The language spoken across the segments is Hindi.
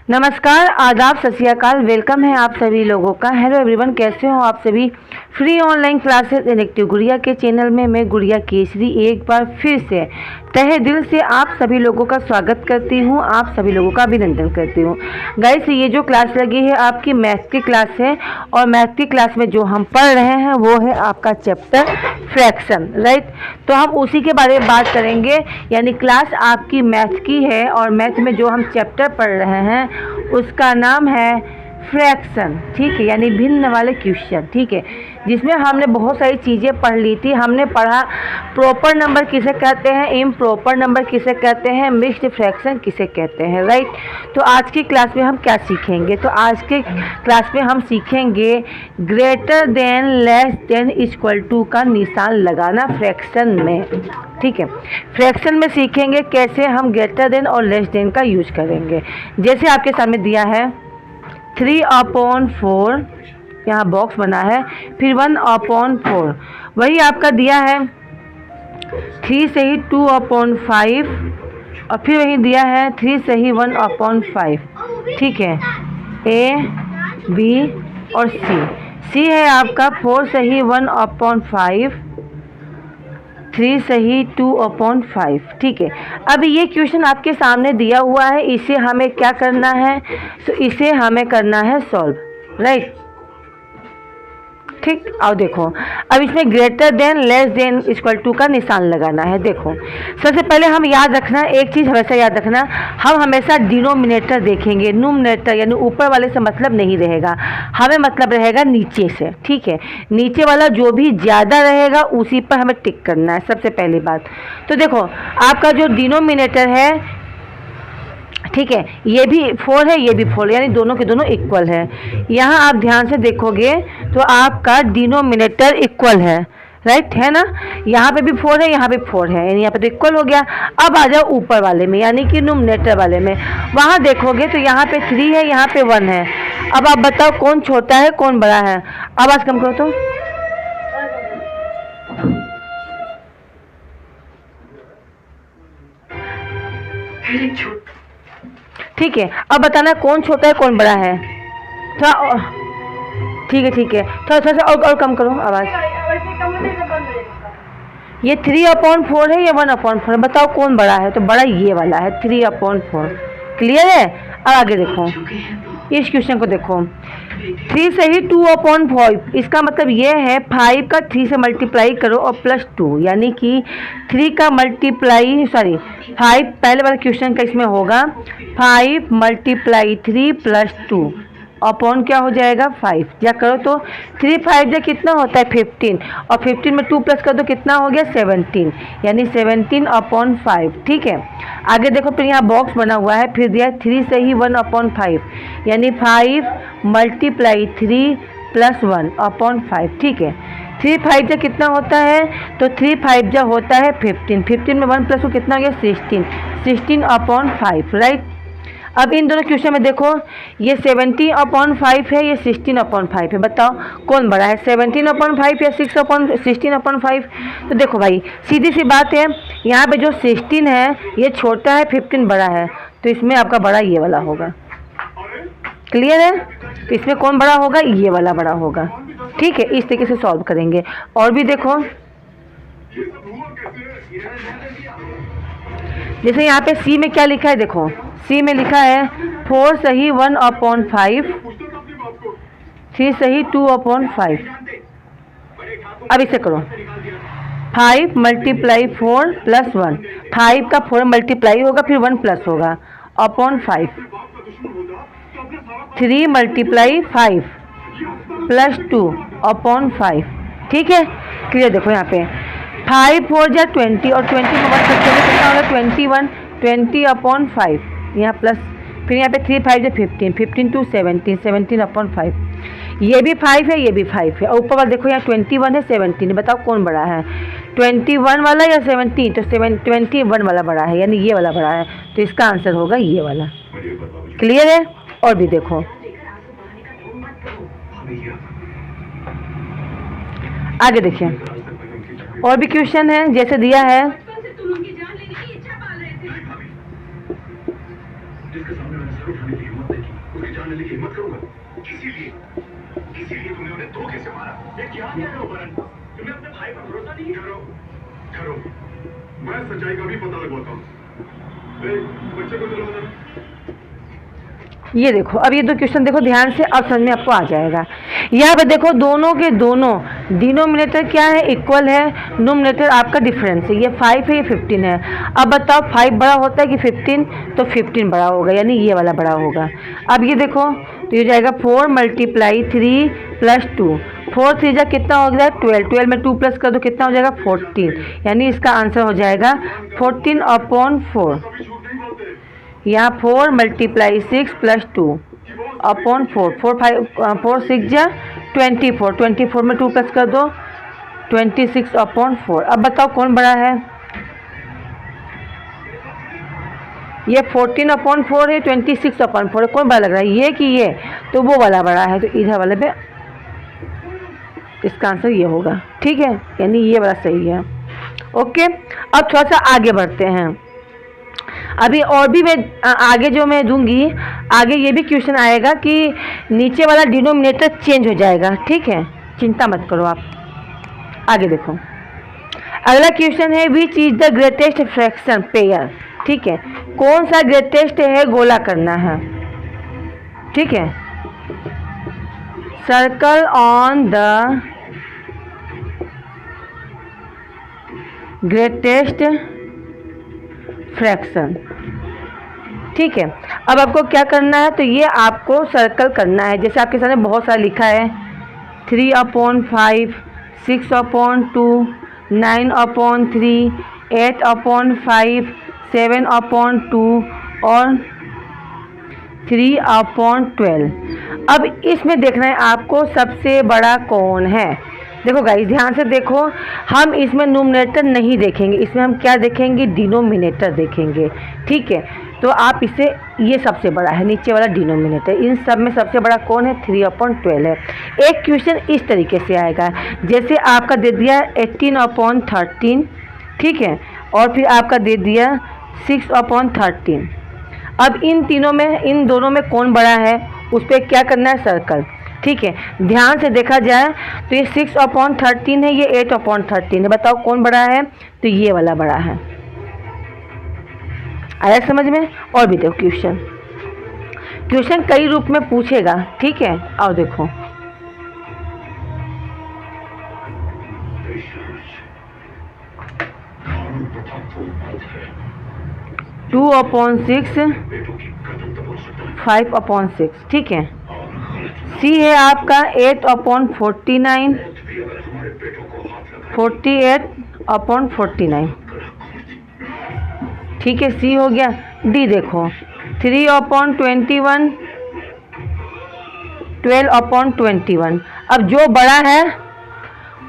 नमस्कार, आदाब, सत श्री अकाल। वेलकम है आप सभी लोगों का। हेलो एवरीवन, कैसे हो आप सभी। फ्री ऑनलाइन क्लासेस इलेक्टिव गुड़िया के चैनल में मैं गुड़िया केसरी एक बार फिर से तहे दिल से आप सभी लोगों का स्वागत करती हूं, आप सभी लोगों का अभिनंदन करती हूं। गाइस, ये जो क्लास लगी है आपकी मैथ की क्लास है और मैथ की क्लास में जो हम पढ़ रहे हैं वो है आपका चैप्टर फ्रैक्शन, राइट। तो हम उसी के बारे में बात करेंगे, यानी क्लास आपकी मैथ की है और मैथ में जो हम चैप्टर पढ़ रहे हैं उसका नाम है फ्रैक्शन, ठीक है, यानी भिन्न वाले क्वेश्चन, ठीक है, जिसमें हमने बहुत सारी चीज़ें पढ़ ली थी। हमने पढ़ा प्रॉपर नंबर किसे कहते हैं, इम्प्रॉपर नंबर किसे कहते हैं, मिक्स्ड फ्रैक्शन किसे कहते हैं, राइट। तो आज की क्लास में हम क्या सीखेंगे, तो आज के क्लास में हम सीखेंगे greater than, less than, equal to का निशान लगाना फ्रैक्शन में, ठीक है। फ्रैक्शन में सीखेंगे कैसे हम ग्रेटर देन और लेस देन का यूज करेंगे। जैसे आपके सामने दिया है 3/4, यहाँ बॉक्स बना है, फिर 1/4, वही आपका दिया है 3 से ही 2/5 और फिर वही दिया है 3 से ही 1/5, ठीक है। ए, बी और सी है आपका 4 से ही 1/5, 3 से ही 2/5, ठीक है। अब ये क्वेश्चन आपके सामने दिया हुआ है, इसे हमें क्या करना है, तो इसे हमें करना है सॉल्व, राइट, ठीक। और देखो, अब इसमें greater than, less than, equal to का निशान लगाना है। देखो, सबसे पहले हम याद रखना, एक चीज़ हमेशा याद रखना, हम हमेशा डिनोमिनेटर देखेंगे, न्यूमरेटर यानी ऊपर वाले से मतलब नहीं रहेगा, हमें मतलब रहेगा नीचे से, ठीक है। नीचे वाला जो भी ज़्यादा रहेगा उसी पर हमें टिक करना है, सबसे पहली बात। तो देखो, आपका जो डिनोमिनेटर है, ठीक है, ये भी 4 है, ये भी 4, यानी दोनों के दोनों इक्वल है। यहाँ आप ध्यान से देखोगे तो आपका डिनोमिनेटर इक्वल है, राइट, है ना। यहाँ पे भी 4 है, यहाँ पे 4 है, यानी यहाँ पे तो इक्वल हो गया। अब आ जाओ ऊपर वाले में, यानी कि न्यूमरेटर वाले में। वहाँ देखोगे तो यहाँ पे 3 है, यहाँ पे 1 है। अब आप बताओ कौन छोटा है कौन बड़ा है। आवाज़ कम करो तो। ठीक है, अब बताना कौन छोटा है कौन बड़ा है। थोड़ा, ठीक है, थोड़ा सा और कम करो आवाज़। ये 3/4 है, ये 1/4 है, बताओ कौन बड़ा है। तो बड़ा ये वाला है, 3/4, क्लियर है। अब आगे देखो, इस क्वेश्चन को देखो, 3 से ही 2/5, इसका मतलब ये है 5 का 3 से मल्टीप्लाई करो और +2, यानी कि 3 का मल्टीप्लाई 5 पहले वाले क्वेश्चन का इसमें होगा 5 × 3 + 2 अपॉन क्या हो जाएगा 5। या करो तो 3 5 जा कितना होता है 15, और 15 में 2 प्लस कर दो कितना हो गया 17, यानी 17/5, ठीक है। आगे देखो, फिर यहाँ बॉक्स बना हुआ है, फिर दिया 3 से ही 1/5, यानी 5 × 3 + 1/5, ठीक है। 3 5 जा कितना होता है, तो 3 5 जा होता है 15, 15 में 1 प्लस कितना हो गया 16, 16/5, राइट। अब इन दोनों क्वेश्चन में देखो, ये 17/5 है, ये 16/5 है, बताओ कौन बड़ा है, 17/5 या 16/5। तो देखो भाई, सीधी सी बात है, यहाँ पे जो 16 है ये छोटा है, 15 बड़ा है, तो इसमें आपका बड़ा ये वाला होगा, क्लियर है। तो इसमें कौन बड़ा होगा, ये वाला बड़ा होगा, ठीक है। इस तरीके से सॉल्व करेंगे। और भी देखो, जैसे यहाँ पे सी में क्या लिखा है, देखो सी में लिखा है 4 से ही 1/5, 3 से ही 2/5। अब इसे करो, 5 × 4 + 1, 5 का 4 मल्टीप्लाई होगा, फिर 1 प्लस होगा /5, 3 × 5 + 2/5, ठीक है, क्लियर। देखो यहाँ पे 5 4 जा 20 और 20 में 1 करते हुए कितना होगा 21, 20/5, यहाँ प्लस, फिर यहाँ पे 3 5 जा 15, 15 × 17, 17/5। ये भी 5 है, ये भी 5 है, और ऊपर वाला देखो यहाँ 21 है 17, बताओ कौन बड़ा है, 21 वाला या 17, तो 21 वाला बड़ा है, यानी ये वाला बड़ा है, तो इसका आंसर होगा ये वाला, क्लियर है। और भी देखो, आगे देखिए, और भी क्वेश्चन है, जैसे दिया है ये क्या कह रहे हो वरुण? तुम्हें अपने भाई पर भरोसा नहीं है? ठहरो, मैं सच्चाई का भी पता लगवाता हूँ। बच्चे को दिलाओ जरा। ये देखो, अब ये दो क्वेश्चन देखो ध्यान से, अब समझ में आपको आ जाएगा। यहाँ पे देखो दोनों के दोनों डिनोमिनेटर क्या है, इक्वल है, नोमिनेटर आपका डिफरेंस है। ये 5 है, ये 15 है। अब बताओ 5 बड़ा होता है कि 15? तो 15 बड़ा होगा, यानी ये वाला बड़ा होगा। अब ये देखो, तो ये जाएगा 4 × 3 + 2। 4 3 जा कितना हो गया? 12। 12 में 2 प्लस कर दो, कितना हो जाएगा? 14। यानी इसका आंसर हो जाएगा 14/4। यहाँ 4 × 6 + 2/4। 4 6 जा 24। 24 में 2 प्लस कर दो, 26/4। अब बताओ कौन बड़ा है? ये 14/4 है, 26/4 है। कौन बड़ा लग रहा है, ये कि ये? तो वो वाला बड़ा है, तो इधर वाले पे इसका आंसर ये होगा। ठीक है, यानी ये वाला सही है। ओके, अब थोड़ा सा आगे बढ़ते हैं। अभी और भी मैं आगे जो मैं दूंगी, आगे ये भी क्वेश्चन आएगा कि नीचे वाला डिनोमिनेटर चेंज हो जाएगा। ठीक है, चिंता मत करो आप, आगे देखो। अगला क्वेश्चन है which is the greatest fraction pair. ठीक है, कौन सा ग्रेटेस्ट है, गोला करना है। ठीक है, circle on the greatest fraction. ठीक है, अब आपको क्या करना है, तो ये आपको सर्कल करना है। जैसे आपके सामने बहुत सारा लिखा है, 3/5, 6/2, 9/3, 8/5, 7/2 और 3/12। अब इसमें देखना है आपको सबसे बड़ा कौन है। देखो गाइस ध्यान से देखो, हम इसमें नोमिनेटर नहीं देखेंगे, इसमें हम क्या देखेंगे, डिनोमिनेटर देखेंगे। ठीक है, तो आप इसे, ये सबसे बड़ा है नीचे वाला डिनोमिनेटर। इन सब में सबसे बड़ा कौन है? 3/12 है। एक क्वेश्चन इस तरीके से आएगा, जैसे आपका दे दिया 18/13। ठीक है, और फिर आपका दे दिया 6/13। अब इन तीनों में, इन दोनों में कौन बड़ा है, उस पर क्या करना है, सर्कल। ठीक है, ध्यान से देखा जाए तो ये 6/13 है, ये 8/13 है। बताओ कौन बड़ा है, तो ये वाला बड़ा है। आया समझ में? और भी देखो क्वेश्चन कई रूप में पूछेगा। ठीक है, और देखो 2/6, 5/6। ठीक है, सी है आपका 8/49, 48/49। ठीक है, सी हो गया। डी देखो 3/21, 12/21। अब जो बड़ा है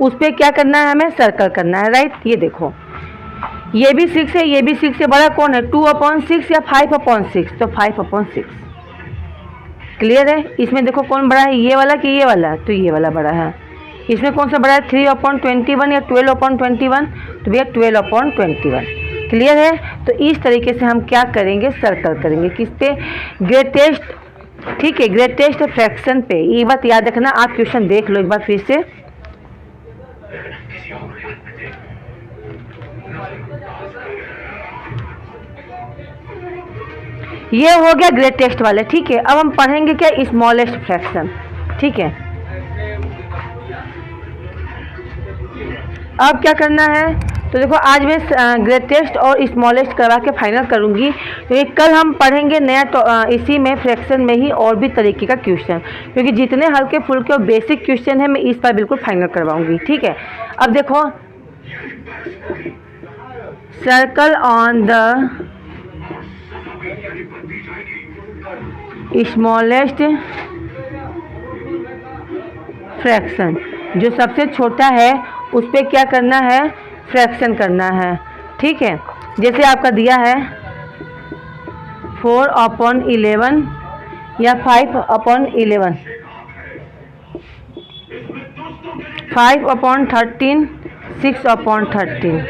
उस पर क्या करना है, हमें सर्कल करना है। राइट, ये देखो ये भी 6 है, ये भी 6 है। बड़ा कौन है, 2/6 या 5/6? तो 5/6। क्लियर है? इसमें देखो कौन बड़ा है, ये वाला कि ये वाला? तो ये वाला बड़ा है। इसमें कौन सा बड़ा है, 3/21 या 12/21? तो भैया 12/21। क्लियर है? तो इस तरीके से हम क्या करेंगे, सर्कल करेंगे। किस पे, ग्रेटेस्ट। ठीक है, ग्रेटेस्ट फ्रैक्शन पे। ये बात याद रखना, आप क्वेश्चन देख लो एक बार फिर से। ये हो गया ग्रेटेस्ट वाले। ठीक है, अब हम पढ़ेंगे क्या, स्मॉलेस्ट फ्रैक्शन। ठीक है, अब क्या करना है, तो देखो आज मैं ग्रेटेस्ट और स्मॉलेस्ट करवा के फाइनल करूंगी। तो ये कल हम पढ़ेंगे नया, तो इसी में फ्रैक्शन में ही और भी तरीके का क्वेश्चन, क्योंकि जितने हल्के फुल्के और बेसिक क्वेश्चन है मैं इस पर बिल्कुल फाइनल करवाऊंगी। ठीक है, अब देखो circle on the smallest fraction, जो सबसे छोटा है उस पर क्या करना है, फ्रैक्शन करना है। ठीक है, जैसे आपका दिया है 4/11 या 5/11, 5/13, 6/13।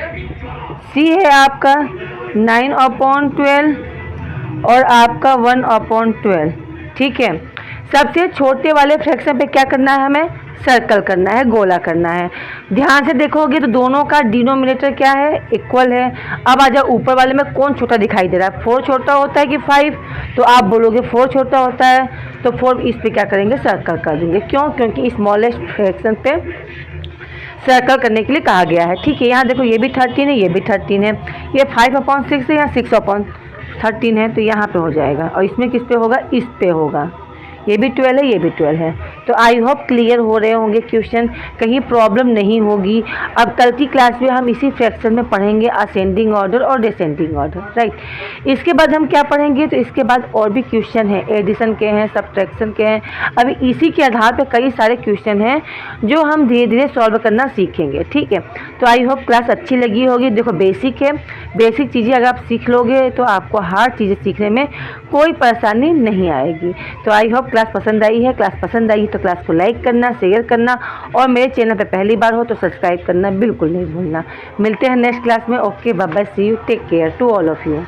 सी है आपका 9/12 और आपका 1/12। ठीक है, सबसे छोटे वाले फ्रैक्शन पे क्या करना है, हमें सर्कल करना है, गोला करना है। ध्यान से देखोगे तो दोनों का डिनोमिनेटर क्या है, इक्वल है। अब आ जाओ ऊपर वाले में कौन छोटा दिखाई दे रहा है, 4 छोटा होता है कि 5, तो आप बोलोगे 4 छोटा होता है, तो 4 इस पे क्या करेंगे, सर्कल कर देंगे। क्यों? क्योंकि स्मॉलेस्ट फ्रैक्शन पे सर्कल करने के लिए कहा गया है। ठीक है, यहाँ देखो ये भी 13 है, ये भी 13 है, ये 5/6 है, यहाँ 6/13 है, तो यहाँ पे हो जाएगा। और इसमें किस पे होगा, इस पे होगा। ये भी 12 है, ये भी 12 है। तो आई होप क्लियर हो रहे होंगे क्वेश्चन, कहीं प्रॉब्लम नहीं होगी। अब कल की क्लास में हम इसी फ्रैक्शन में पढ़ेंगे असेंडिंग ऑर्डर और डिसेंडिंग ऑर्डर, राइट। इसके बाद हम क्या पढ़ेंगे, तो इसके बाद और भी क्वेश्चन हैं, एडिशन के हैं, सब्ट्रैक्शन के हैं। अभी इसी के आधार पर कई सारे क्वेश्चन हैं जो हम धीरे धीरे सॉल्व करना सीखेंगे। ठीक है, तो आई होप क्लास अच्छी लगी होगी। देखो बेसिक है, बेसिक चीज़ें अगर आप सीख लोगे तो आपको हार्ड चीज़ें सीखने में कोई परेशानी नहीं आएगी। तो आई होप क्लास पसंद आई है। क्लास पसंद आई तो क्लास को लाइक करना, शेयर करना, और मेरे चैनल पे पहली बार हो तो सब्सक्राइब करना बिल्कुल नहीं भूलना। मिलते हैं नेक्स्ट क्लास में। Okay, bye bye, see you, take care to all of you.